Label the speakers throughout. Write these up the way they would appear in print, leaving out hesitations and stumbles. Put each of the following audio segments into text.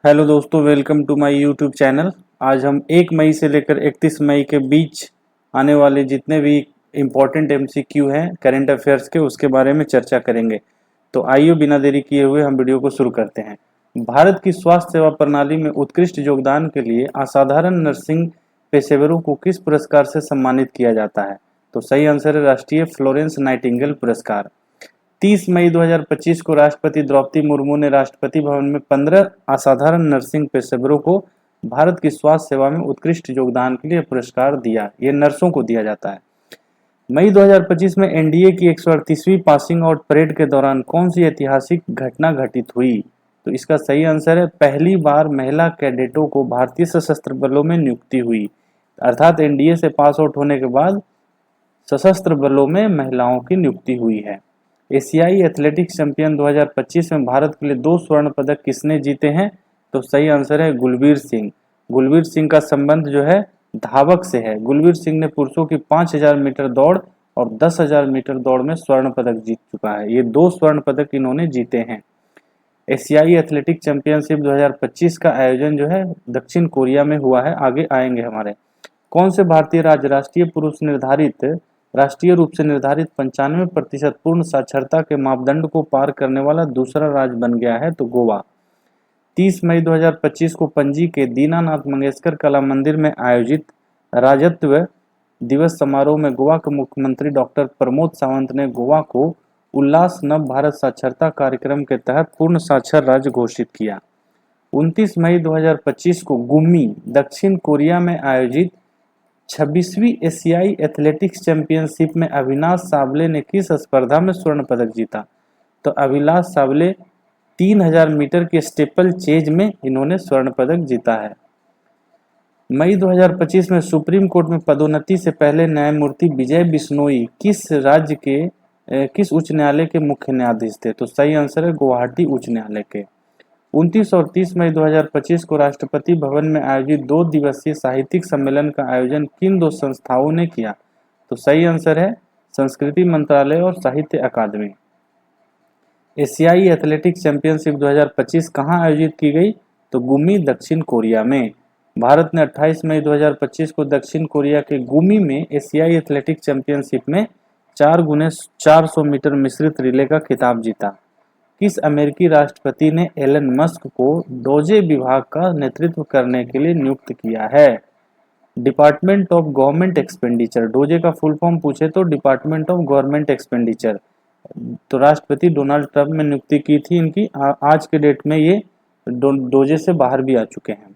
Speaker 1: Hello दोस्तों, welcome to my YouTube channel. आज हम 1 मई से लेकर 31 मई के बीच आने वाले जितने भी इम्पोर्टेंट एमसीक्यू हैं करंट अफेयर्स के, उसके बारे में चर्चा करेंगे। तो आइए बिना देरी किए हुए हम वीडियो को शुरू करते हैं। भारत की स्वास्थ्य सेवा प्रणाली में उत्कृष्ट योगदान के लिए असाधारण नर्सिंग पेशेवरों को किस पुरस्कार से सम्मानित किया जाता है? तो सही आंसर है राष्ट्रीय फ्लोरेंस नाइटिंगेल पुरस्कार। 30 मई 2025 को राष्ट्रपति द्रौपदी मुर्मू ने राष्ट्रपति भवन में 15 असाधारण नर्सिंग पेशेवरों को भारत की स्वास्थ्य सेवा में उत्कृष्ट योगदान के लिए पुरस्कार दिया। ये नर्सों को दिया जाता है। मई 2025 में एनडीए की 138वीं पासिंग आउट परेड के दौरान कौन सी ऐतिहासिक घटना घटित हुई? तो इसका सही आंसर है पहली बार महिला कैडेटों को भारतीय सशस्त्र बलों में नियुक्ति हुई। अर्थात एनडीए से पास आउट होने के बाद सशस्त्र बलों में महिलाओं की नियुक्ति हुई है। एशियाई एथलेटिक्स चैंपियन 2025 में भारत के लिए 2 स्वर्ण पदक किसने जीते हैं? तो सही आंसर है गुलबीर सिंह। गुलबीर सिंह का संबंध जो है धावक से है। गुलबीर सिंह ने पुरुषों की 5000 मीटर दौड़ और 10,000 मीटर दौड़ में स्वर्ण पदक जीत चुका है। ये 2 स्वर्ण पदक इन्होंने जीते हैं। एशियाई एथलेटिक चैंपियनशिप 2025 का आयोजन जो है दक्षिण कोरिया में हुआ है। आगे आएंगे हमारे। कौन से भारतीय राज्य राष्ट्रीय रूप से निर्धारित 95% पूर्ण साक्षरता के मापदंड को पार करने वाला दूसरा राज्य बन गया है? तो गोवा। 30 मई 2025 को पणजी के दीनानाथ मंगेशकर कला मंदिर में आयोजित राज्यत्व दिवस समारोह में गोवा के मुख्यमंत्री डॉक्टर प्रमोद सावंत ने गोवा को उल्लास नव भारत साक्षरता कार्यक्रम के तहत पूर्ण साक्षर राज्य घोषित किया। 29 मई 2025 को गुमी दक्षिण कोरिया में आयोजित 26वीं एशियाई एथलेटिक्स चैंपियनशिप में अविनाश सावले ने किस स्पर्धा में स्वर्ण पदक जीता? तो अभिलाष सावले 3000 मीटर के स्टेपल चेज में इन्होंने स्वर्ण पदक जीता है। मई 2025 में सुप्रीम कोर्ट में पदोन्नति से पहले न्यायमूर्ति विजय बिश्नोई किस उच्च न्यायालय के मुख्य न्यायाधीश थे? तो सही आंसर है गुवाहाटी उच्च न्यायालय के। 29 और 30 मई 2025 को राष्ट्रपति भवन में आयोजित 2 दिवसीय साहित्यिक सम्मेलन का आयोजन किन 2 संस्थाओं ने किया? तो सही आंसर है संस्कृति मंत्रालय और साहित्य अकादमी। एशियाई एथलेटिक्स चैंपियनशिप 2025 कहां आयोजित की गई? तो गुमी दक्षिण कोरिया में। भारत ने 28 मई 2025 को दक्षिण कोरिया के गुमी में एशियाई एथलेटिक्स चैंपियनशिप में 4 x 400 मीटर मिश्रित रिले का खिताब जीता। किस अमेरिकी राष्ट्रपति ने एलन मस्क को डोजे विभाग का नेतृत्व करने के लिए नियुक्त किया है? Department of government expenditure. Doge का फुल फॉर्म पूछे तो डिपार्टमेंट ऑफ गवर्नमेंट एक्सपेंडिचर। तो राष्ट्रपति डोनाल्ड ट्रंप ने नियुक्ति की थी इनकी। आज के डेट में ये डोजे से बाहर भी आ चुके हैं।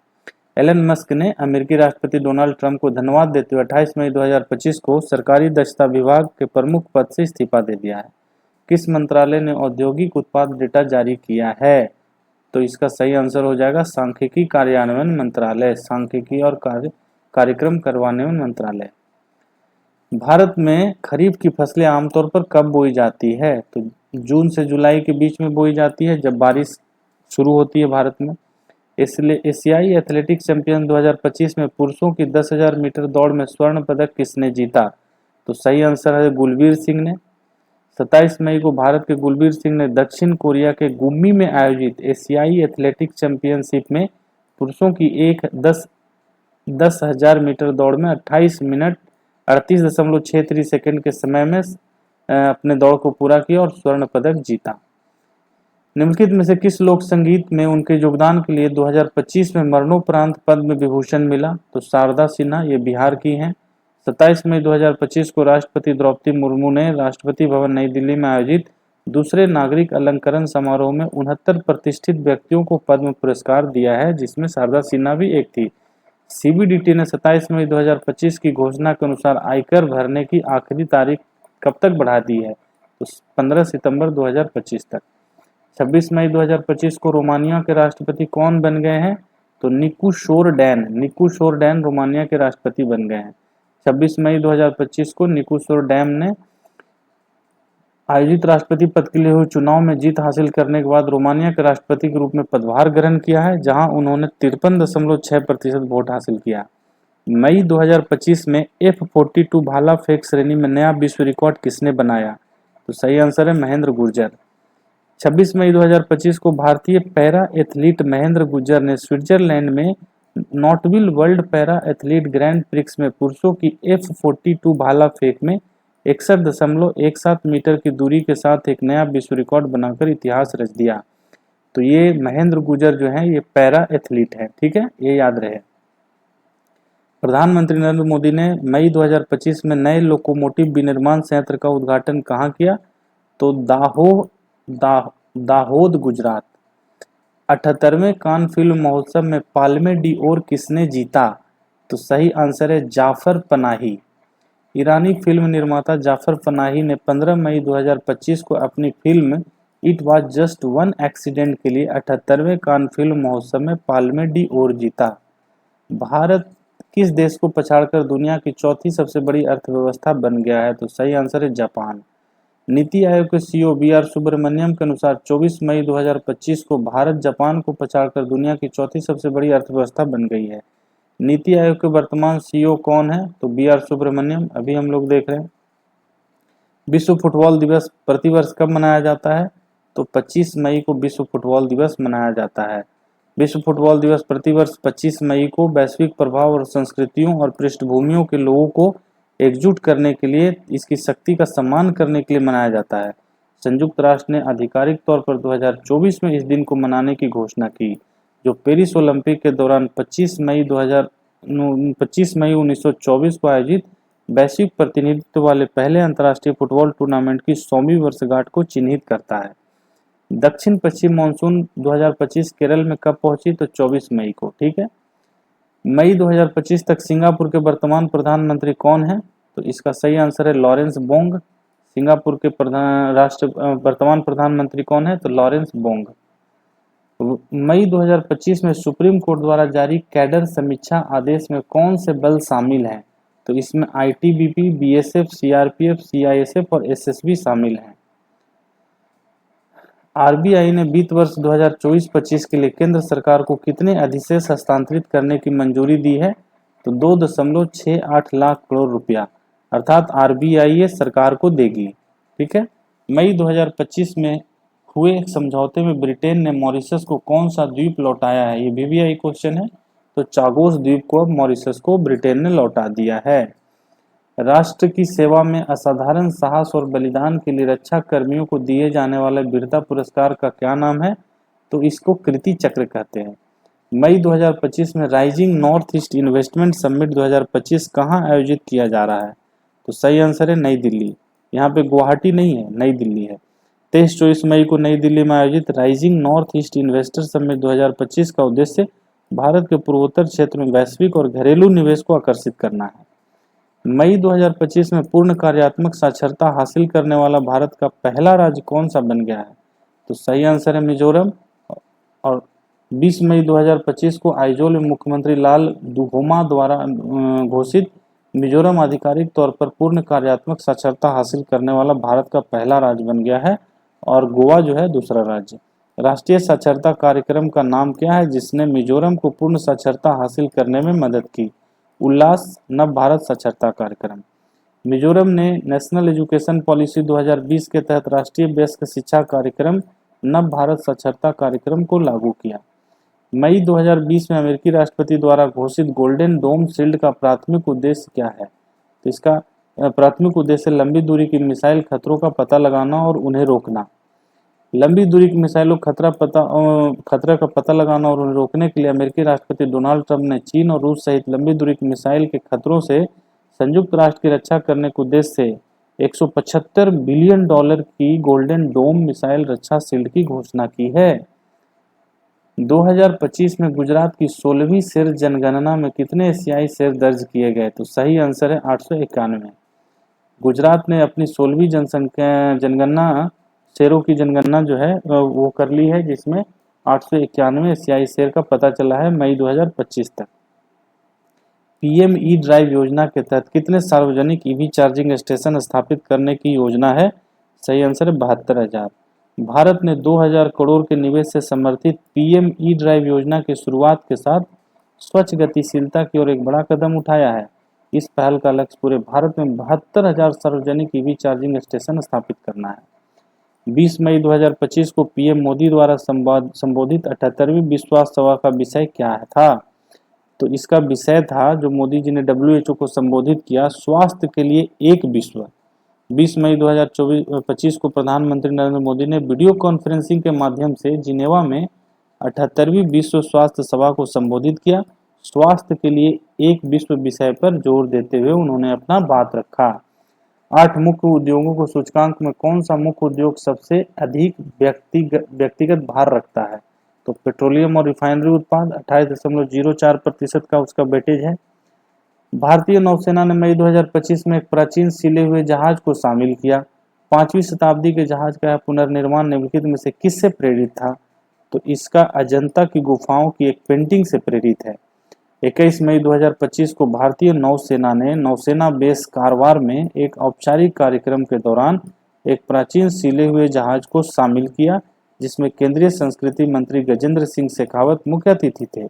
Speaker 1: एलन मस्क ने अमेरिकी राष्ट्रपति डोनाल्ड ट्रंप को धन्यवाद देते हुए 28 मई 2025 को सरकारी दक्षता विभाग के प्रमुख पद से इस्तीफा दे दिया है। किस मंत्रालय ने औद्योगिक उत्पाद डेटा जारी किया है? तो इसका सही आंसर हो जाएगा सांख्यिकी कार्यान्वयन मंत्रालय। सांख्यिकी और कार्यक्रम कार्यान्वयन मंत्रालय। भारत में खरीफ की फसलें आमतौर पर कब बोई जाती है? तो जून से जुलाई के बीच में बोई जाती है, जब बारिश शुरू होती है भारत में। इसलिए एशियाई एथलेटिक्स चैंपियन 2025 में पुरुषों की 10,000 मीटर दौड़ में स्वर्ण पदक किसने जीता? तो सही आंसर है गुलबीर सिंह ने। 27 मई को भारत के गुलबीर सिंह ने दक्षिण कोरिया के गुमी में आयोजित एशियाई एथलेटिक्स चैंपियनशिप में पुरुषों की 10,000 मीटर दौड़ में 28 मिनट 38.63 सेकंड के समय में अपने दौड़ को पूरा किया और स्वर्ण पदक जीता। निम्नलिखित में से किस लोक संगीत में उनके योगदान के लिए 2025 में मरणोपरांत पद्म विभूषण मिला? तो शारदा सिन्हा, ये बिहार की हैं। 27 मई 2025 को राष्ट्रपति द्रौपदी मुर्मू ने राष्ट्रपति भवन नई दिल्ली में आयोजित दूसरे नागरिक अलंकरण समारोह में 69 प्रतिष्ठित व्यक्तियों को पद्म पुरस्कार दिया है, जिसमें शारदा सिन्हा भी एक थी। सीबीडीटी ने 27 मई 2025 की घोषणा के अनुसार आयकर भरने की आखिरी तारीख कब तक बढ़ा दी है? तो 15 सितंबर 2025 तक। 26 मई 2025 को रोमानिया के राष्ट्रपति कौन बन गए हैं? तो निकू शोरडैन रोमानिया के राष्ट्रपति बन गए हैं। 26 मई 2025 को निकू शोरडैन ने आयोजित राष्ट्रपति पद के लिए हुए चुनाव में जीत हासिल करने के बाद रोमानिया के राष्ट्रपति के रूप में पदभार ग्रहण किया है, जहां उन्होंने 53.6% वोट हासिल किया। मई 2025 में F42 भाला फेंक श्रेणी में नया विश्व रिकॉर्ड किसने बनाया? तो सही आंसर है महेंद्र गुर्जर। 26 मई 2025 को भारतीय पैरा एथलीट महेंद्र गुज्जर ने स्विट्जरलैंड में Nottwil world para athlete grand prix में पुरुषों की F42 भाला फेंक में 61.17 मीटर की दूरी के साथ एक नया विश्व रिकॉर्ड बनाकर इतिहास रच दिया। तो ये महेंद्र गुज्जर जो है ये पैरा एथलीट है, ठीक है, ये याद रहे। प्रधानमंत्री नरेंद्र मोदी ने मई 2025 में नए लोकोमोटिव विनिर्माण संयंत्र का उद्घाटन कहाँ किया? तो दाहोद गुजरात। 78वें कान फिल्म महोत्सव में पाल्मे डी ओर किसने जीता? तो सही आंसर है जाफर पनाही। ईरानी फिल्म निर्माता जाफर पनाही ने 15 मई 2025 को अपनी film it was just one accident के लिए 78वें कान फिल्म महोत्सव में पाल्मे डी ओर जीता। भारत किस देश को पछाड़कर दुनिया की चौथी सबसे बड़ी अर्थव्यवस्था बन गया है? तो सही आंसर है जापान। नीति आयोग के सीईओ बी.आर. सुब्रमण्यम के अनुसार 24 मई 2025 को भारत जापान को पछाड़कर दुनिया की चौथी सबसे बड़ी अर्थव्यवस्था बन गई है। नीति आयोग के वर्तमान सीईओ कौन है? तो बी.आर. सुब्रमण्यम, अभी हम लोग देख रहे हैं। विश्व फुटबॉल दिवस प्रतिवर्ष कब मनाया जाता है? तो 25 मई को विश्व फुटबॉल दिवस मनाया जाता है। विश्व फुटबॉल दिवस प्रतिवर्ष 25 मई को वैश्विक प्रभाव और संस्कृतियों और पृष्ठभूमियों के लोगों को एकजुट करने के लिए, इसकी शक्ति का सम्मान करने के लिए मनाया जाता है। संयुक्त राष्ट्र ने आधिकारिक तौर पर 2024 में इस दिन को मनाने की घोषणा की, जो पेरिस ओलंपिक के दौरान 25 मई 1924 को आयोजित वैश्विक प्रतिनिधित्व वाले पहले अंतर्राष्ट्रीय फुटबॉल टूर्नामेंट की 100वीं वर्षगांठ को चिन्हित करता है। दक्षिण पश्चिम मानसून 2025 केरल में कब पहुंची? तो 24 मई को, ठीक है। मई 2025 तक सिंगापुर के वर्तमान प्रधानमंत्री कौन है? तो इसका सही आंसर है लॉरेंस बोंग। सिंगापुर के वर्तमान प्रधानमंत्री कौन है? तो लॉरेंस बोंग। मई 2025 में सुप्रीम कोर्ट द्वारा जारी कैडर समीक्षा आदेश में कौन से बल शामिल हैं? तो इसमें आईटीबीपी, बीएसएफ, सीआरपीएफ, सीआईएसएफ और एसएसबी शामिल हैं। आरबीआई ने वित्त वर्ष 2024-25 के लिए केंद्र सरकार को कितने अधिशेष हस्तांतरित करने की मंजूरी दी है? तो 2.68 लाख करोड़ रुपया, अर्थात आरबीआई सरकार को देगी, ठीक है। मई 2025 में हुए एक समझौते में ब्रिटेन ने मॉरिशस को कौन सा द्वीप लौटाया है? ये बीबीआई क्वेश्चन है। तो चागोस द्वीप को अब मॉरिशस को ब्रिटेन ने लौटा दिया है। राष्ट्र की सेवा में असाधारण साहस और बलिदान के लिए रक्षा कर्मियों को दिए जाने वाले वीरता पुरस्कार का क्या नाम है? तो इसको कृति चक्र कहते हैं। मई 2025 में rising north east investment summit 2025 कहाँ आयोजित किया जा रहा है? तो सही आंसर है नई दिल्ली। यहाँ पे गुवाहाटी नहीं है, नई दिल्ली है। 23-24 मई को नई दिल्ली में आयोजित rising north east investor summit 2025 का उद्देश्य भारत के पूर्वोत्तर क्षेत्र में वैश्विक और घरेलू निवेश को आकर्षित करना है। मई 2025 में पूर्ण कार्यात्मक साक्षरता हासिल करने वाला भारत का पहला राज्य कौन सा बन गया है? तो सही आंसर है मिजोरम। और 20 मई 2025 को आइजोल में मुख्यमंत्री लाल दुहोमा द्वारा घोषित मिजोरम आधिकारिक तौर पर पूर्ण कार्यात्मक साक्षरता हासिल करने वाला भारत का पहला राज्य बन गया है, और गोवा जो है दूसरा राज्य। राष्ट्रीय साक्षरता कार्यक्रम का नाम क्या है जिसने मिजोरम को पूर्ण साक्षरता हासिल करने में मदद की? उल्लास नव भारत साक्षरता कार्यक्रम। मिजोरम ने नेशनल एजुकेशन पॉलिसी 2020 के तहत राष्ट्रीय वयस्क शिक्षा कार्यक्रम नव भारत साक्षरता कार्यक्रम को लागू किया। मई 2020 में अमेरिकी राष्ट्रपति द्वारा घोषित गोल्डन डोम शील्ड का प्राथमिक उद्देश्य क्या है? तो इसका प्राथमिक उद्देश्य लंबी दूरी की मिसाइल खतरों का पता लगाना और उन्हें रोकना। लंबी दूरी की मिसाइलों खतरा का पता लगाना और उन्हें रोकने के लिए अमेरिकी राष्ट्रपति डोनाल्ड ट्रंप ने चीन और रूस सहित लंबी दूरी की मिसाइल के खतरों से संयुक्त राष्ट्र की रक्षा करने के उद्देश्य से $175 बिलियन की गोल्डन डोम मिसाइल रक्षा शील्ड की घोषणा की है। 2025 में गुजरात की 16वीं शेर जनगणना में कितने एशियाई शेर दर्ज किए गए? तो सही आंसर है 891। गुजरात ने अपनी 16वीं जनगणना शेरों की जनगणना जो है वो कर ली है, जिसमें 891 एशियाई शेर का पता चला है मई 2025 तक। पीएम ई ड्राइव योजना के तहत कितने सार्वजनिक ईवी चार्जिंग स्टेशन स्थापित करने की योजना है? सही आंसर है 72,000। भारत ने 2,000 करोड़ के निवेश से समर्थित पीएम ई ड्राइव योजना की शुरुआत के साथ स्वच्छ गतिशीलता की ओर एक बड़ा कदम उठाया है। इस पहल का लक्ष्य पूरे भारत में 72,000 सार्वजनिक ईवी चार्जिंग स्टेशन स्थापित करना है। 20 मई 2025 को पीएम मोदी द्वारा संबोधित 78वीं विश्व स्वास्थ्य सभा का विषय क्या था? तो इसका विषय था, जो मोदी जी ने WHO को संबोधित किया, स्वास्थ्य के लिए एक विश्व। 20 मई 2025 को प्रधानमंत्री नरेंद्र मोदी ने वीडियो कॉन्फ्रेंसिंग के माध्यम से जिनेवा में 78वीं विश्व स्वास्थ्य सभा को संबोधित किया। स्वास्थ्य के लिए एक विश्व विषय पर जोर देते हुए उन्होंने अपना बात रखा। 8 मुख्य उद्योगों को सूचकांक में कौन सा मुख्य उद्योग सबसे अधिक व्यक्तिगत भार रखता है? तो पेट्रोलियम और रिफाइनरी उत्पाद 28.04% का उसका वेटेज है। भारतीय नौसेना ने मई 2025 में एक प्राचीन सिले हुए जहाज को शामिल किया। 5वीं शताब्दी के जहाज का पुनर्निर्माण निम्नलिखित में से किससे प्रेरित था? तो इसका अजंता की गुफाओं की एक पेंटिंग से प्रेरित है। 21 मई 2025 को भारतीय नौसेना ने नौसेना बेस कारवार में एक औपचारिक कार्यक्रम के दौरान एक प्राचीन सिले हुए जहाज को शामिल किया, जिसमें केंद्रीय संस्कृति मंत्री गजेंद्र सिंह शेखावत मुख्य अतिथि थे।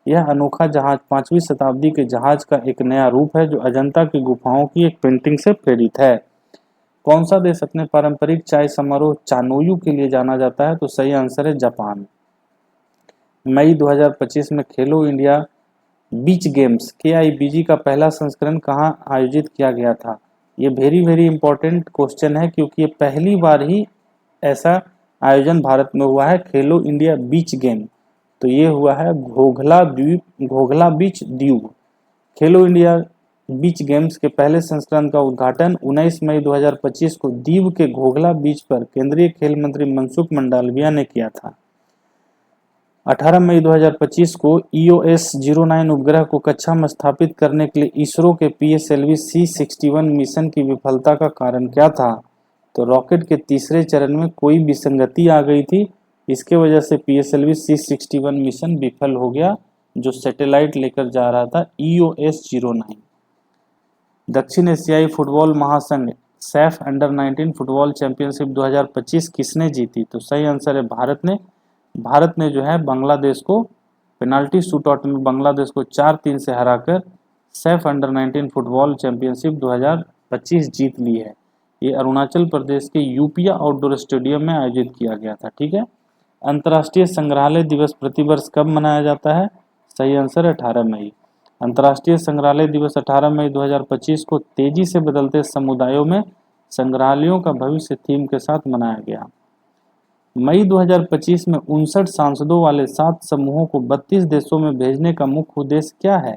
Speaker 1: यह अनोखा जहाज 5वीं शताब्दी के जहाज का एक नया रूप है, जो अजंता की गुफाओं की एक पेंटिंग से प्रेरित है। कौन सा देश अपने पारंपरिक चाय समारोह चानोयू के लिए जाना जाता है? तो सही आंसर है जापान। मई 2025 में खेलो इंडिया बीच गेम्स KIBG का पहला संस्करण कहाँ आयोजित किया गया था? ये वेरी इंपॉर्टेंट क्वेश्चन है, क्योंकि ये पहली बार ही ऐसा आयोजन भारत में हुआ है, खेलो इंडिया बीच गेम। तो ये हुआ है घोघला बीच द्वीप। खेलो इंडिया बीच गेम्स के पहले संस्करण का उद्घाटन 19 मई 2025 को दीव के घोघला बीच पर केंद्रीय खेल मंत्री मनसुख मंडाविया ने किया था। 18 मई 2025 को EOS-09 उपग्रह को कक्षा में स्थापित करने के लिए इसरो के PSLV C61 मिशन की विफलता का कारण क्या था? तो रॉकेट के तीसरे चरण में कोई विसंगति आ गई थी, इसके वजह से PSLV C61 मिशन विफल हो गया, जो सैटेलाइट लेकर जा रहा था EOS-09। दक्षिण एशियाई फुटबॉल महासंघ सैफ अंडर-19 फुटबॉल चैंपियनशिप 2025 किसने जीती? तो सही आंसर है भारत ने जो है बांग्लादेश को पेनाल्टी शूटआउट में बांग्लादेश को 4-3 से हराकर सैफ अंडर-19 फुटबॉल चैंपियनशिप 2025 जीत ली है। ये अरुणाचल प्रदेश के यूपिया आउटडोर स्टेडियम में आयोजित किया गया था। ठीक है। अंतर्राष्ट्रीय संग्रहालय दिवस प्रतिवर्ष कब मनाया जाता है? सही आंसर 18 मई। अंतर्राष्ट्रीय संग्रहालय दिवस 18 मई 2025 को तेजी से बदलते समुदायों में संग्रहालयों का भविष्य थीम के साथ मनाया गया। मई 2025 में 59 सांसदों वाले 7 समूहों को 32 देशों में भेजने का मुख्य उद्देश्य क्या है?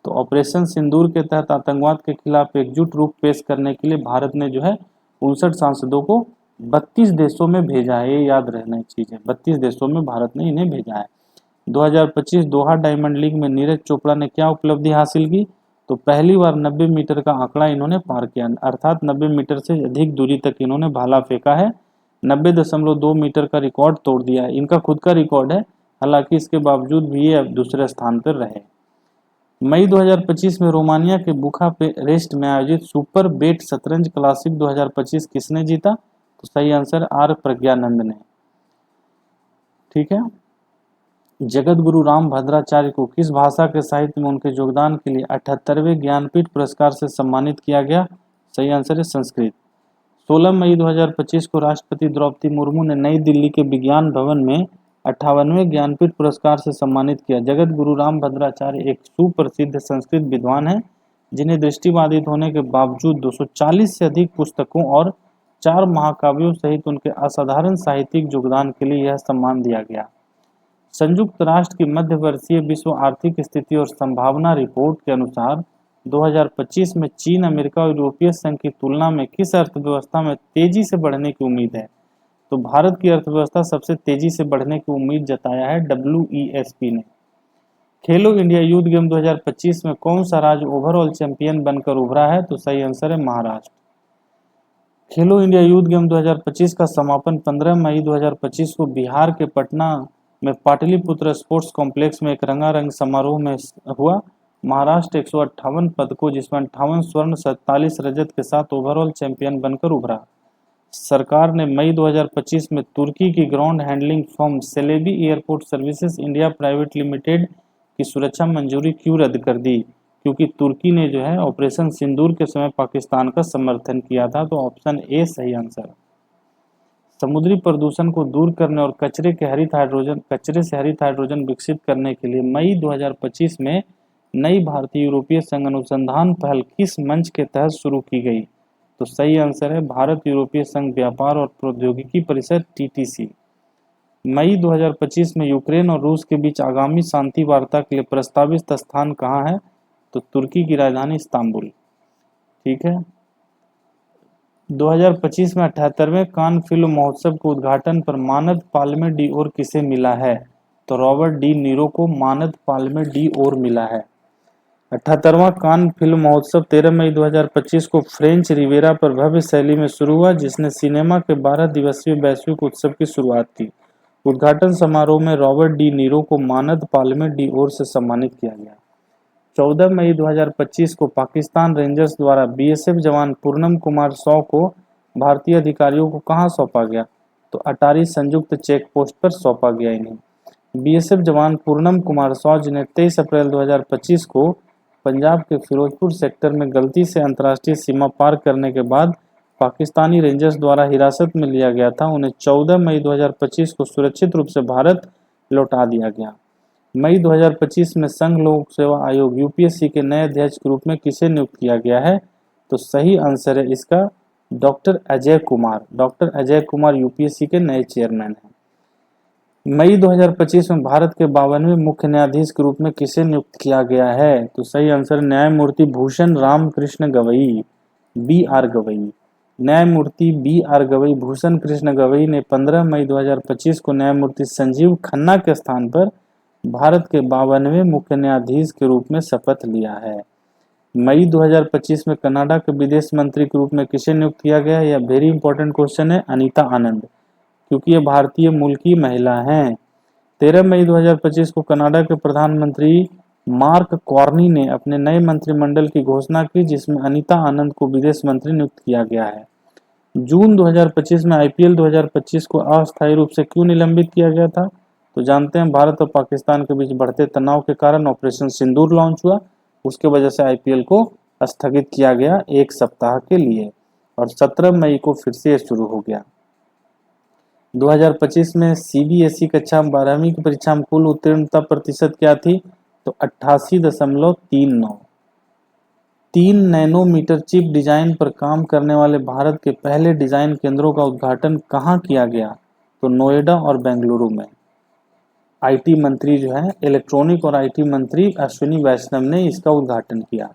Speaker 1: तो ऑपरेशन सिंदूर के तहत आतंकवाद के खिलाफ एकजुट रूप पेश करने के लिए भारत ने जो है 59 सांसदों को 32 देशों में भेजा है। ये याद रहना चाहिए, 32 देशों में भारत ने इन्हें भेजा है। 2025 दोहा डायमंड लीग में नीरज चोपड़ा ने क्या उपलब्धि हासिल की? तो पहली बार 90 मीटर का आंकड़ा इन्होंने पार किया, अर्थात 90 मीटर से अधिक दूरी तक इन्होंने भाला फेंका है। 90.2 मीटर का रिकॉर्ड तोड़ दिया है। इनका खुद का रिकॉर्ड है, हालांकि इसके बावजूद भी ये दूसरे स्थान पर रहे। मई 2025 में रोमानिया के बुखारेस्ट में आयोजित सुपर बेट शतरंज क्लासिक 2025 किसने जीता? तो सही आंसर आर प्रज्ञानंद ने। ठीक है। जगत गुरु राम भद्राचार्य को किस भाषा के साहित्य में उनके योगदान के लिए 78वें ज्ञानपीठ पुरस्कार से सम्मानित किया गया? सही आंसर है संस्कृत। 16 मई 2025 को राष्ट्रपति द्रौपदी मुर्मू ने नई दिल्ली के विज्ञान भवन में 58वें ज्ञानपीठ पुरस्कार से सम्मानित किया। जगत गुरु राम भद्राचार्य एक सुप्रसिद्ध संस्कृत विद्वान हैं, जिन्हें दृष्टिबाधित होने के बावजूद 240 से अधिक पुस्तकों और 4 महाकाव्यों सहित उनके असाधारण साहित्यिक योगदान के लिए यह सम्मान दिया गया। संयुक्त राष्ट्र की मध्य वर्षीय विश्व आर्थिक स्थिति और संभावना रिपोर्ट के अनुसार 2025 में चीन, अमेरिका और यूरोपीय संघ की तुलना में किस अर्थव्यवस्था में तेजी से बढ़ने की उम्मीद है? तो भारत की अर्थव्यवस्था सबसे तेजी से बढ़ने की उम्मीद जताया है WESP ने। खेलो इंडिया यूथ गेम 2025 में कौन सा राज्य ओवरऑल चैंपियन बनकर उभरा है? तो सही आंसर है महाराष्ट्र। खेलो इंडिया यूथ गेम 2025 का समापन 15 मई 2025 को बिहार के पटना में पाटलिपुत्र स्पोर्ट्स कॉम्प्लेक्स में एक रंगारंग समारोह में हुआ। महाराष्ट्र 158 पदकों, जिसमें 58 स्वर्ण 47 रजत के साथ ओवरऑल चैंपियन बनकर उभरा। सरकार ने मई 2025 में तुर्की की ground handling firm Celebi airport services India private limited की सुरक्षा मंजूरी क्यों रद्द कर दी? क्योंकि तुर्की ने जो है ऑपरेशन सिंदूर के समय पाकिस्तान का समर्थन किया था। तो ऑप्शन ए सही आंसर। समुद्री प्रदूषण को दूर करने और कचरे से हरित हाइड्रोजन विकसित करने के लिए मई 2025 में नई भारतीय यूरोपीय संघ अनुसंधान पहल किस मंच के तहत शुरू की गई? तो सही आंसर है भारत यूरोपीय संघ व्यापार और प्रौद्योगिकी परिषद TTC। मई 2025 में यूक्रेन और रूस के बीच आगामी शांति वार्ता के लिए प्रस्तावित स्थान कहाँ है? तो तुर्की की राजधानी इस्तांबुल। ठीक है। 2025 में 78वें कान फिल्म महोत्सव के उद्घाटन पर मानद पाल्मे डी ओर किसे मिला है? तो रॉबर्ट डी नीरो को मानद पाल्मे डी ओर मिला है। 78वां कान फिल्म महोत्सव 13 मई 2025 को फ्रेंच रिवेरा पर भव्य शैली में शुरू हुआ, जिसने सिनेमा के 12 दिवसीय वैश्विक उत्सव की शुरुआत की। उद्घाटन समारोह में रॉबर्ट डी नीरो को मानद पाल्मे डी ओर से सम्मानित किया गया। 14 मई 2025 को पाकिस्तान रेंजर्स द्वारा BSF जवान पूर्णम कुमार सौ को भारतीय अधिकारियों को कहां सौंपा गया? तो अटारी संयुक्त चेक पोस्ट पर सौंपा गया इन्हें। BSF जवान पूर्णम कुमार सौ, जिन्हें 23 अप्रैल 2025 को पंजाब के फिरोजपुर सेक्टर में गलती से अंतर्राष्ट्रीय सीमा पार करने के बाद पाकिस्तानी रेंजर्स द्वारा हिरासत में लिया गया था, उन्हें 14 मई 2025 को सुरक्षित रूप से भारत लौटा दिया गया। मई 2025 में संघ लोक सेवा आयोग UPSC के नए अध्यक्ष के रूप में किसे नियुक्त किया गया है? तो सही आंसर है इसका doctor Ajay Kumar. Doctor Ajay Kumar UPSC के नए चेयरमैन हैं। मई 2025 में भारत के 52वें मुख्य न्यायाधीश के रूप में किसे नियुक्त किया गया है? तो सही आंसर न्यायमूर्ति भूषण रामकृष्ण गवई, BR गवई। न्यायमूर्ति BR गवई भूषण कृष्ण गवई ने 15 मई 2025 को न्यायमूर्ति संजीव खन्ना के स्थान पर भारत के 52वें मुख्य न्यायाधीश के रूप में शपथ लिया है। मई 2025 में कनाडा के विदेश मंत्री के रूप में किसे नियुक्त किया गया है? यह वेरी इंपॉर्टेंट क्वेश्चन है, अनीता आनंद, क्योंकि ये भारतीय मूल की महिला हैं। 13 मई 2025 को कनाडा के प्रधानमंत्री मार्क कॉर्नी ने अपने नए मंत्रिमंडल की घोषणा की, जिसमें अनीता आनंद को विदेश मंत्री नियुक्त किया गया है। जून 2025 में IPL 2025 को अस्थायी रूप से क्यों निलंबित किया गया था? तो जानते हैं भारत और पाकिस्तान के बीच बढ़ते तनाव के कारण ऑपरेशन सिंदूर लॉन्च हुआ, उसके वजह से IPL को स्थगित किया गया 1 सप्ताह के लिए और 17 मई को फिर से शुरू हो गया। 2025 में CBSE कक्षा 12वीं की परीक्षा में कुल उत्तीर्णता प्रतिशत क्या थी? तो 88.39। 3 नैनोमीटर चिप डिजाइन पर काम करने वाले भारत के पहले डिजाइन केंद्रों का उद्घाटन कहाँ किया गया? तो नोएडा और बेंगलुरु में। IT मंत्री जो है, इलेक्ट्रॉनिक और IT मंत्री अश्विनी वैष्णव ने इसका उद्घाटन किया।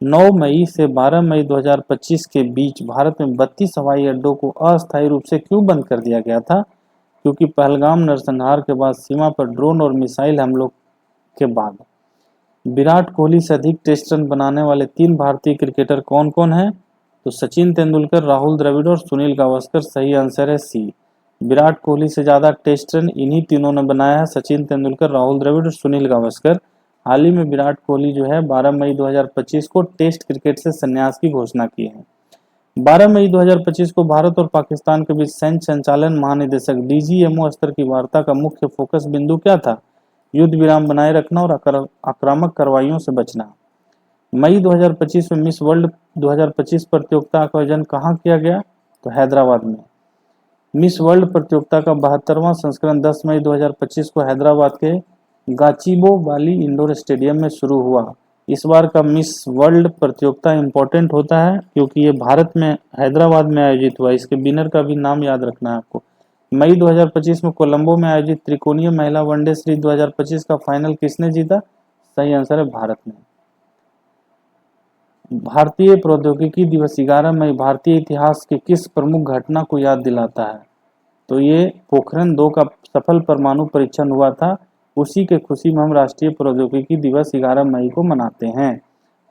Speaker 1: 9 मई से 12 मई 2025 के बीच भारत में 32 हवाई अड्डों को अस्थायी रूप से क्यों बंद कर दिया गया था? क्योंकि पहलगाम नरसंहार के बाद सीमा पर ड्रोन और मिसाइल हमलों के बाद। विराट कोहली से अधिक टेस्ट रन बनाने वाले 3 भारतीय क्रिकेटर कौन कौन हैं? तो सचिन तेंदुलकर, राहुल द्रविड़ और सुनील गावस्कर। सही आंसर है C। विराट कोहली से ज्यादा टेस्ट रन इन्हीं तीनों ने बनाया है, सचिन तेंदुलकर, राहुल द्रविड़ और सुनील गावस्कर। हाल ही में विराट कोहली जो है 12 मई 2025 को टेस्ट क्रिकेट से संन्यास की घोषणा की है। 12 मई 2025 को भारत और पाकिस्तान के बीच सैन्य संचालन महानिदेशक DGMO स्तर की वार्ता का मुख्य फोकस बिंदु क्या था? युद्ध विराम बनाए रखना और आक्रामक कार्रवाइयों से बचना। मई 2025 में मिस वर्ल्ड 2025 प्रतियोगिता का आयोजन कहाँ किया गया? तो हैदराबाद में। मिस वर्ल्ड प्रतियोगिता का 72वां संस्करण 10 मई 2025 को हैदराबाद के गाचिबोवाली इंडोर स्टेडियम में शुरू हुआ। इस बार का मिस वर्ल्ड प्रतियोगिता इंपॉर्टेंट होता है क्योंकि ये भारत में हैदराबाद में आयोजित हुआ। इसके विनर का भी नाम याद रखना है आपको। मई 2025 में कोलंबो में आयोजित त्रिकोणीय महिला वनडे सीरीज 2025 का फाइनल किसने जीता? सही आंसर है भारत ने। भारतीय प्रौद्योगिकी दिवस 11 मई भारतीय इतिहास की किस प्रमुख घटना को याद दिलाता है? तो ये पोखरण 2 का सफल परमाणु परीक्षण हुआ था। उसी के खुशी में हम राष्ट्रीय प्रौद्योगिकी दिवस 11 मई को मनाते हैं।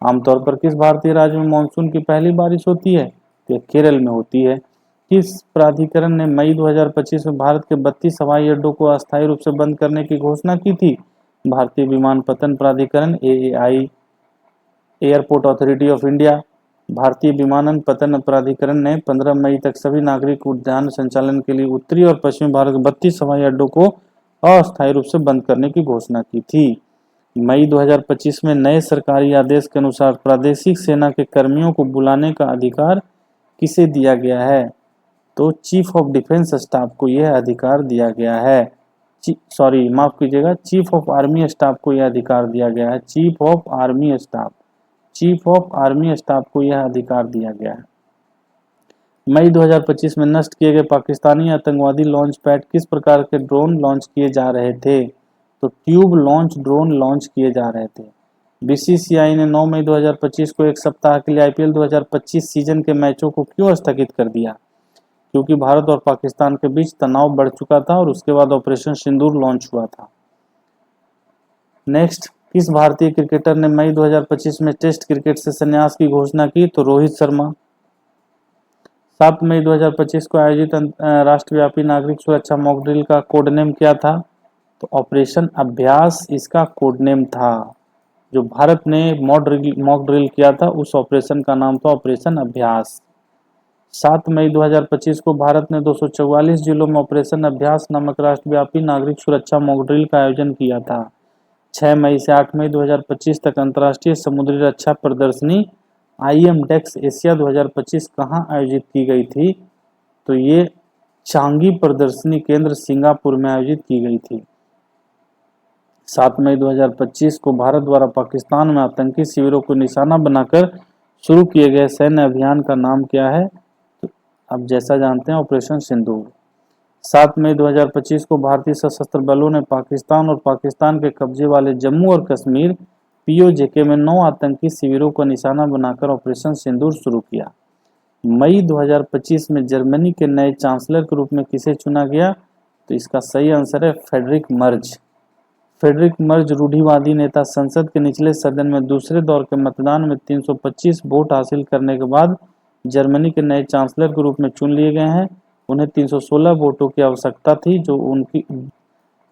Speaker 1: आमतौर पर किस भारतीय राज्य में मानसून की पहली बारिश होती है? तो केरल में होती है। किस प्राधिकरण ने मई 2025 में भारत के 32 हवाई अड्डों को अस्थायी रूप से बंद करने की घोषणा की थी? भारतीय विमानपत्तन प्राधिकरण AAI, airport authority of India. भारतीय विमानपत्तन प्राधिकरण ने 15 मई तक सभी नागरिक उड्डयन संचालन के लिए उत्तरी और पश्चिमी भारत के 32 हवाई अड्डों को अस्थायी रूप से बंद करने की घोषणा की थी। मई 2025 में नए सरकारी आदेश के अनुसार प्रादेशिक सेना के कर्मियों को बुलाने का अधिकार किसे दिया गया है? तो चीफ ऑफ डिफेंस स्टाफ को यह अधिकार दिया गया है। सॉरी माफ कीजिएगा, चीफ ऑफ आर्मी स्टाफ को यह अधिकार दिया गया है। Chief of army staff, chief of army staff को यह अधिकार दिया गया है। मई 2025 में नष्ट किए गए पाकिस्तानी आतंकवादी लॉन्च पैड किस प्रकार के ड्रोन लॉन्च किए जा रहे थे? तो ट्यूब लॉन्च ड्रोन लॉन्च किए जा रहे थे। बीसीसीआई ने 9 मई 2025 को एक सप्ताह के लिए आईपीएल 2025 सीजन के मैचों को क्यों स्थगित कर दिया? क्योंकि भारत और पाकिस्तान के बीच तनाव बढ़ चुका था और उसके बाद ऑपरेशन सिंदूर लॉन्च हुआ था। नेक्स्ट, किस भारतीय क्रिकेटर ने मई 2025 में टेस्ट क्रिकेट से संन्यास की घोषणा की? तो रोहित शर्मा। 7 मई 2025 को आयोजित राष्ट्रव्यापी नागरिक सुरक्षा मॉक ड्रिल का कोड नेम क्या था? तो ऑपरेशन अभ्यास इसका कोड नेम था। जो भारत ने मॉक ड्रिल किया था उस ऑपरेशन का नाम था ऑपरेशन अभ्यास। 7 मई 2025 को भारत ने 244 जिलों में ऑपरेशन अभ्यास नामक राष्ट्रव्यापी नागरिक सुरक्षा मॉक ड्रिल का आयोजन किया था। 6 मई से 8 मई 2025 तक अंतर्राष्ट्रीय समुद्री रक्षा प्रदर्शनी IMDEX एशिया 2025 कहाँ आयोजित की गई थी? तो ये चांगी प्रदर्शनी केंद्र सिंगापुर में आयोजित की गई थी। 7 मई 2025 को भारत द्वारा पाकिस्तान में आतंकी शिविरों को निशाना बनाकर शुरू किए गए सैन्य अभियान का नाम क्या है? तो अब जैसा जानते हैं ऑपरेशन सिंदूर। 7 मई 2025 को भारतीय सशस्त्र बलों ने पाकिस्तान और पाकिस्तान के कब्जे वाले जम्मू और कश्मीर POJK में 9 आतंकी शिविरों को निशाना बनाकर ऑपरेशन सिंदूर शुरू किया। मई 2025 में जर्मनी के नए चांसलर के रूप में किसे चुना गया? तो इसका सही आंसर है फ्रेडरिक मर्ज। फ्रेडरिक मर्ज रूढ़िवादी नेता संसद के निचले सदन में दूसरे दौर के मतदान में 325 वोट हासिल करने के बाद जर्मनी के नए चांसलर के रूप में चुन लिए गए हैं। उन्हें 316 वोटों की आवश्यकता थी, जो उनकी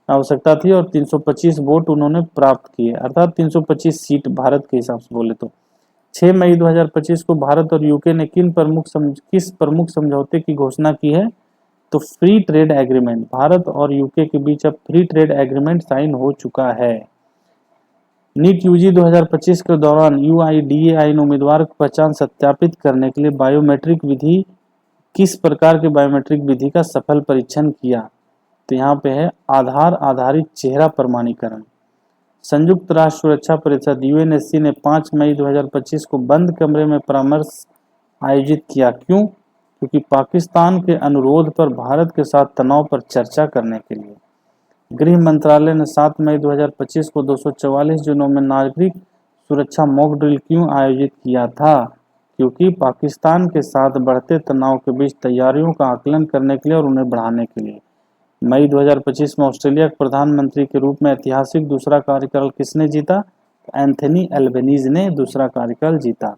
Speaker 1: आवश्यकता थी, और 325 वोट उन्होंने प्राप्त किए, अर्थात 325 सीट भारत के हिसाब से बोले तो। 6 मई 2025 को भारत और यूके ने किस प्रमुख समझौते की घोषणा की है? तो फ्री ट्रेड एग्रीमेंट। भारत और यूके के बीच अब फ्री ट्रेड एग्रीमेंट साइन हो चुका है। नीट यूजी 2025 के दौरान UIDAI ने उम्मीदवार की पहचान सत्यापित करने के लिए बायोमेट्रिक विधि किस प्रकार के बायोमेट्रिक विधि का सफल परीक्षण किया? तो यहाँ पे है आधार आधारित चेहरा प्रमाणीकरण। संयुक्त राष्ट्र सुरक्षा परिषद UNSC ने 5 मई 2025 को बंद कमरे में परामर्श आयोजित किया। क्यों? क्योंकि पाकिस्तान के अनुरोध पर भारत के साथ तनाव पर चर्चा करने के लिए। गृह मंत्रालय ने 7 मई 2025 को 244 जिलों में नागरिक सुरक्षा मॉक ड्रिल क्यों आयोजित किया था? क्योंकि पाकिस्तान के साथ बढ़ते तनाव के बीच तैयारियों का आकलन करने के लिए और उन्हें बढ़ाने के लिए। मई 2025 में ऑस्ट्रेलिया के प्रधानमंत्री के रूप में ऐतिहासिक दूसरा कार्यकाल किसने जीता? एंथनी एल्बनीज ने दूसरा कार्यकाल जीता।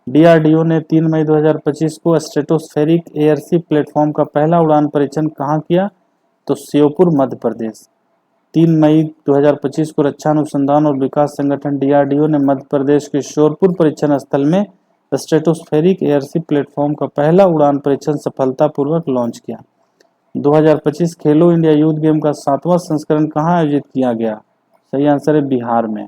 Speaker 1: DRDO ने 3 मई 2025 को स्ट्रेटोस्फेरिक एयरशिप प्लेटफॉर्म का पहला उड़ान परीक्षण कहाँ किया? तो श्योपुर मध्य प्रदेश। 3 मई 2025 को रक्षा अनुसंधान और विकास संगठन DRDO ने मध्य प्रदेश के श्योपुर परीक्षण स्थल में स्ट्रेटोस्फेरिक एयरशिप प्लेटफॉर्म का पहला उड़ान परीक्षण सफलतापूर्वक लॉन्च किया। 2025 खेलो इंडिया यूथ गेम का 7वां संस्करण कहाँ आयोजित किया गया? सही आंसर है बिहार में।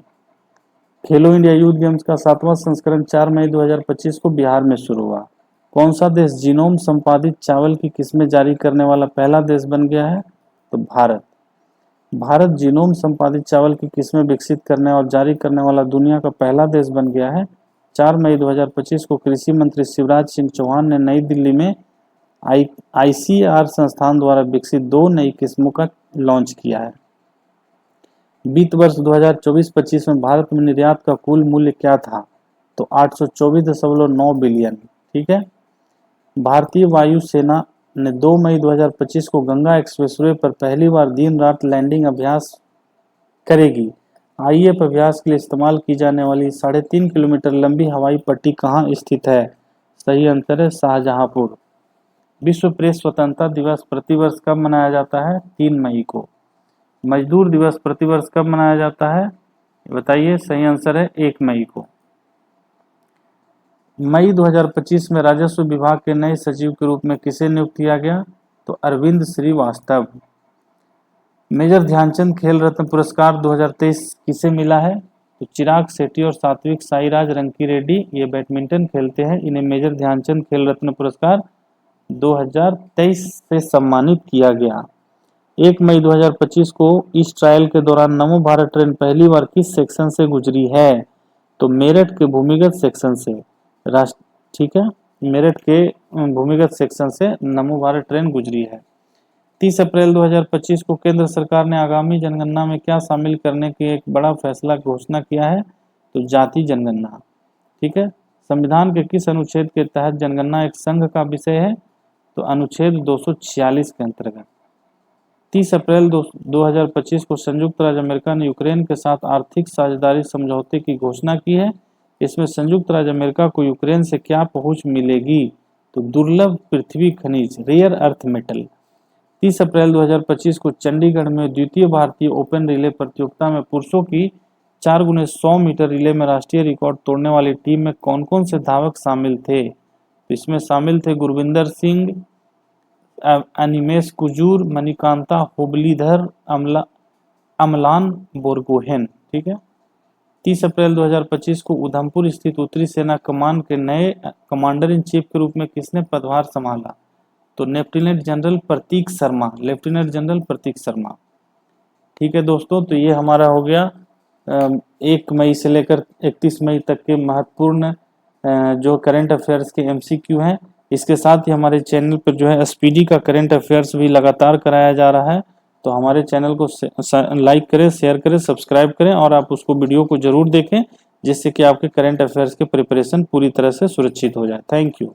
Speaker 1: खेलो इंडिया यूथ गेम्स का 7वां संस्करण 4 मई 2025 को बिहार में शुरू हुआ। कौन सा देश जीनोम संपादित चावल की किस्में जारी करने वाला पहला देश बन गया है? तो भारत। भारत जीनोम संपादित चावल की किस्में विकसित करने और जारी करने वाला दुनिया का पहला देश बन गया है। 4 मई 2025 को कृषि मंत्री शिवराज सिंह चौहान ने नई दिल्ली में ICAR संस्थान द्वारा विकसित 2 नई किस्मों का लॉन्च किया है। वित्त वर्ष 2024-25 में भारत में निर्यात का कुल मूल्य क्या था? तो 824.9 बिलियन। ठीक है। भारतीय वायुसेना ने 2 मई 2025 को गंगा एक्सप्रेसवे पर पहली बार दिन रात लैंडिंग अभ्यास करेगी। IF अभ्यास के लिए इस्तेमाल की जाने वाली 3.5 किलोमीटर लंबी हवाई पट्टी कहाँ स्थित है? सही आंसर है शाहजहांपुर। विश्व प्रेस स्वतंत्रता दिवस प्रतिवर्ष कब मनाया जाता है? 3 मई को। मजदूर दिवस प्रतिवर्ष कब मनाया जाता है? बताइए। सही आंसर है 1 मई को। मई 2025 में राजस्व विभाग के नए सचिव के रूप में किसे नियुक्त किया गया? तो अरविंद श्रीवास्तव। मेजर ध्यानचंद खेल रत्न पुरस्कार 2023 किसे मिला है? तो चिराग शेट्टी और सात्विक साईराज रंकीरेड्डी, ये बैडमिंटन खेलते हैं, इन्हें मेजर ध्यानचंद खेल रत्न पुरस्कार 2023 से सम्मानित किया गया। 1 मई 2025 को इस ट्रायल के दौरान नमो भारत ट्रेन पहली बार किस सेक्शन से गुजरी है? तो मेरठ के भूमिगत सेक्शन से। ठीक है, मेरठ के भूमिगत सेक्शन से नमो भारत ट्रेन गुजरी है। 30 अप्रैल 2025 को केंद्र सरकार ने आगामी जनगणना में क्या शामिल करने की एक बड़ा फैसला घोषणा किया है? तो जाति जनगणना। ठीक है, संविधान के किस अनुच्छेद के तहत जनगणना एक संघ का विषय है? तो अनुच्छेद 246 के अंतर्गत। 30 अप्रैल 2025 को संयुक्त राज्य अमेरिका ने यूक्रेन के साथ आर्थिक साझेदारी समझौते की घोषणा की है। इसमें संयुक्त राज्य अमेरिका को यूक्रेन से क्या पहुंच मिलेगी? तो दुर्लभ पृथ्वी खनिज, रेयर अर्थ मेटल। 30 अप्रैल 2025 को चंडीगढ़ में द्वितीय भारतीय ओपन रिले प्रतियोगिता में पुरुषों की 4x100 मीटर रिले में राष्ट्रीय रिकॉर्ड तोड़ने वाली टीम में कौन कौन से धावक शामिल थे? तो इसमें शामिल थे गुरविंदर सिंह, अनिमेश कुजूर, मणिकांता हुबलीधर, अमलान बोरगोहेन। ठीक है। 30 अप्रैल 2025 को उधमपुर स्थित उत्तरी सेना कमान के नए कमांडर इन चीफ के रूप में किसने पदभार संभाला? तो लेफ्टिनेंट जनरल प्रतीक शर्मा, लेफ्टिनेंट जनरल प्रतीक शर्मा। ठीक है दोस्तों, तो ये हमारा हो गया 1 मई से लेकर 31 मई तक के महत्वपूर्ण जो करंट अफेयर्स के MCQ हैं। इसके साथ ही हमारे चैनल पर जो है SPD का करंट अफेयर्स भी लगातार कराया जा रहा है। तो हमारे चैनल को लाइक करें, शेयर करें, सब्सक्राइब करें और आप उसको वीडियो को जरूर देखें, जिससे कि आपके करंट अफेयर्स के प्रिपरेशन पूरी तरह से सुरक्षित हो जाए। Thank you.